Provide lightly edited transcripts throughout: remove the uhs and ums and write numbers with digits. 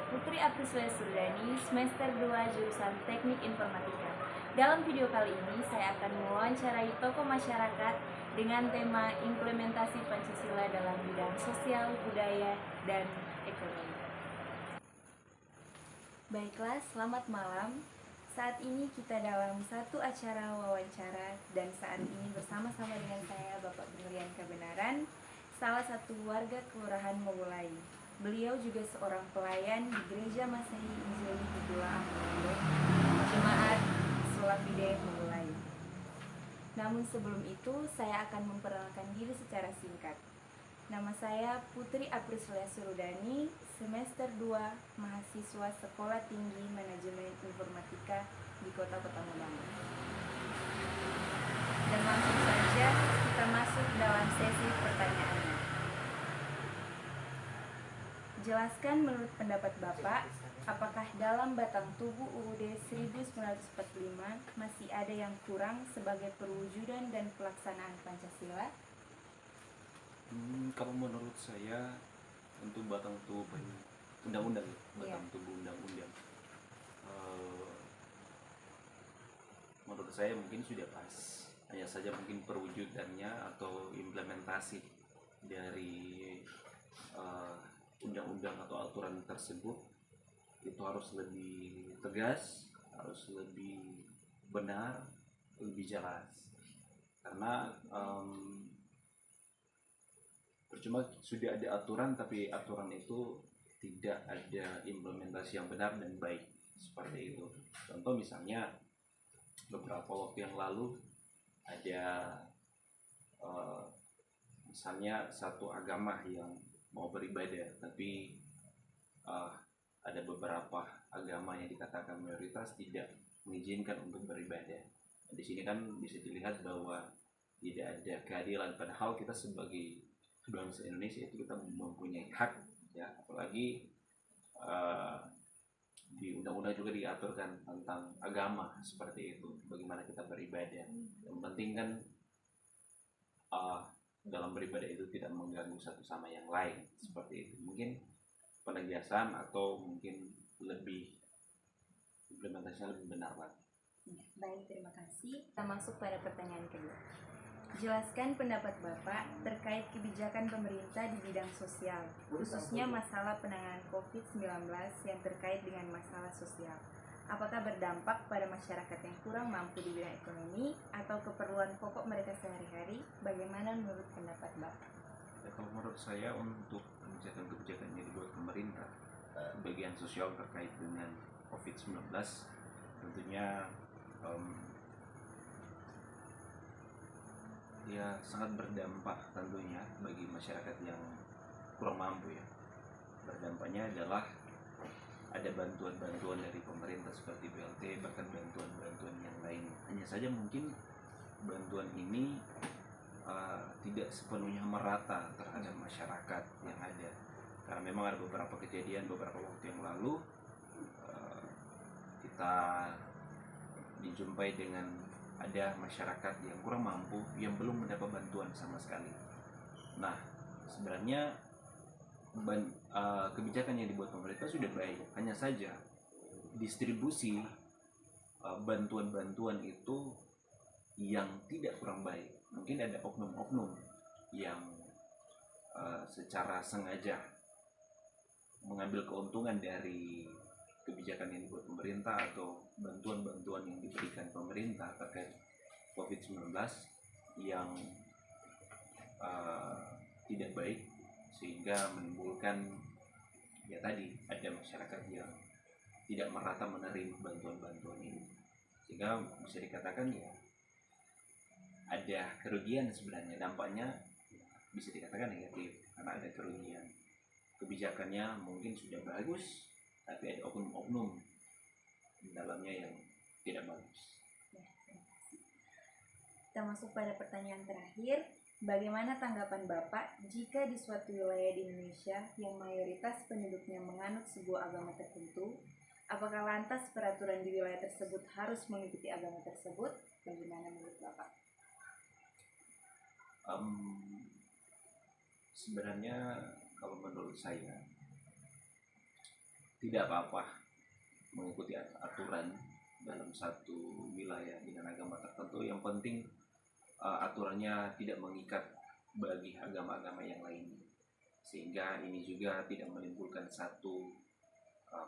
Putri Aprislia Surdani, semester 2 jurusan Teknik Informatika. Dalam video kali ini, saya akan mewawancarai tokoh masyarakat dengan tema implementasi Pancasila dalam bidang sosial, budaya, dan ekonomi. Baiklah, selamat malam. Saat ini kita dalam satu acara wawancara dan saat ini bersama-sama dengan saya Bapak Penurian Kebenaran, salah satu warga Kelurahan Mowulai. Beliau juga seorang pelayan di Gereja Masehi Injili Kepulauan Lombok, Jemaat Sulafide Mowulai. Namun sebelum itu, saya akan memperkenalkan diri secara singkat. Nama saya Putri Aprislia Surdani, semester 2, mahasiswa Sekolah Tinggi Manajemen Informatika di Kota Petamburan. Dan langsung saja kita masuk dalam sesi pertanyaannya. Jelaskan menurut pendapat Bapak, apakah dalam batang tubuh UUD 1945 masih ada yang kurang sebagai perwujudan dan pelaksanaan Pancasila? Kalau menurut saya untuk batang tubuh undang-undang, tubuh undang-undang, menurut saya mungkin sudah pas. Hanya saja mungkin perwujudannya atau implementasi dari undang-undang atau aturan tersebut itu harus lebih tegas, harus lebih benar, lebih jelas. Karena percuma sudah ada aturan tapi aturan itu tidak ada implementasi yang benar dan baik, seperti itu. Contoh misalnya beberapa waktu yang lalu ada misalnya satu agama yang mau beribadah tapi ada beberapa agama yang dikatakan mayoritas tidak mengizinkan untuk beribadah. Di sini kan bisa dilihat bahwa tidak ada keadilan, padahal kita sebagai bangsa Indonesia itu kita mempunyai hak, ya, apalagi di undang-undang juga diaturkan tentang agama seperti itu, bagaimana kita beribadah. Yang penting kan dalam beribadah itu tidak mengganggu satu sama yang lain, seperti itu. Mungkin penegasan atau mungkin lebih implementasinya lebih benar lagi. Baik, terima kasih. Kita masuk pada pertanyaan kedua. Jelaskan pendapat Bapak terkait kebijakan pemerintah di bidang sosial, khususnya masalah penanganan COVID-19 yang terkait dengan masalah sosial. Apakah berdampak pada masyarakat yang kurang mampu di bidang ekonomi atau keperluan pokok mereka sehari-hari? Bagaimana menurut pendapat Bapak? Ya, kalau menurut saya untuk kebijakan-kebijakan yang dibuat pemerintah bagian sosial terkait dengan COVID-19 tentunya ya sangat berdampak tentunya bagi masyarakat yang kurang mampu, ya. Berdampaknya adalah ada bantuan-bantuan dari pemerintah seperti BLT, bahkan bantuan-bantuan yang lain. Hanya saja mungkin bantuan ini tidak sepenuhnya merata terhadap masyarakat yang ada, karena memang ada beberapa kejadian beberapa waktu yang lalu kita dijumpai dengan ada masyarakat yang kurang mampu yang belum mendapat bantuan sama sekali. Nah, sebenarnya kebijakan yang dibuat pemerintah sudah baik, hanya saja distribusi bantuan-bantuan itu yang tidak kurang baik. Mungkin ada oknum-oknum yang secara sengaja mengambil keuntungan dari kebijakan yang dibuat pemerintah atau bantuan-bantuan yang diberikan pemerintah terkait COVID-19 yang tidak baik, sehingga menimbulkan ya tadi ada masyarakat yang tidak merata menerima bantuan-bantuan ini, sehingga bisa dikatakan ya ada kerugian. Sebenarnya dampaknya bisa dikatakan negatif karena ada kerugian. Kebijakannya mungkin sudah bagus tapi ada oknum-oknum di dalamnya yang tidak bagus. Kita masuk pada pertanyaan terakhir. Bagaimana tanggapan Bapak jika di suatu wilayah di Indonesia yang mayoritas penduduknya menganut sebuah agama tertentu, apakah lantas peraturan di wilayah tersebut harus mengikuti agama tersebut? Bagaimana menurut Bapak? Sebenarnya kalau menurut saya tidak apa-apa mengikuti aturan dalam satu wilayah dengan agama tertentu. Yang penting aturannya tidak mengikat bagi agama-agama yang lain, sehingga ini juga tidak menimbulkan satu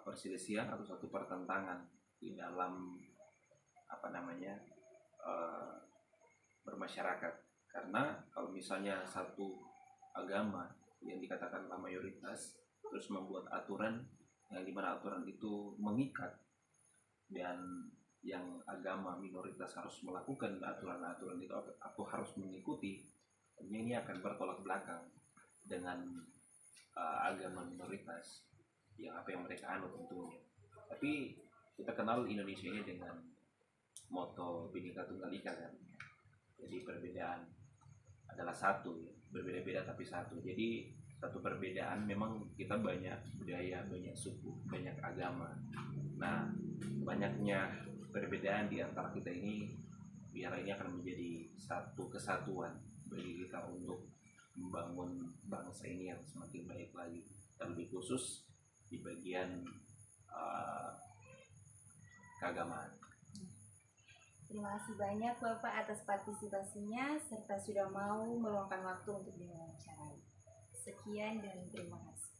perselisihan atau satu pertentangan di dalam uh, bermasyarakat. Karena kalau misalnya satu agama yang dikatakanlah mayoritas terus membuat aturan yang dimana aturan itu mengikat, dan yang agama minoritas harus melakukan aturan-aturan itu atau harus mengikuti, ini akan bertolak belakang dengan agama minoritas yang apa yang mereka anut tentunya. Tapi kita kenal Indonesia ini dengan moto Bhinneka Tunggal Ika kan, jadi perbedaan adalah satu, ya. Berbeda-beda tapi satu. Jadi satu perbedaan, memang kita banyak budaya, banyak suku, banyak agama. Nah, banyaknya perbedaan di antara kita ini biar ini akan menjadi satu kesatuan bagi kita untuk membangun bangsa ini yang semakin baik lagi, terlebih khusus di bagian keagamaan. Terima kasih banyak Bapak atas partisipasinya serta sudah mau meluangkan waktu untuk diwawancara. Sekian dan terima kasih.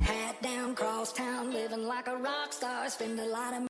Hat down, cross town, living like a rock star, spend a lot of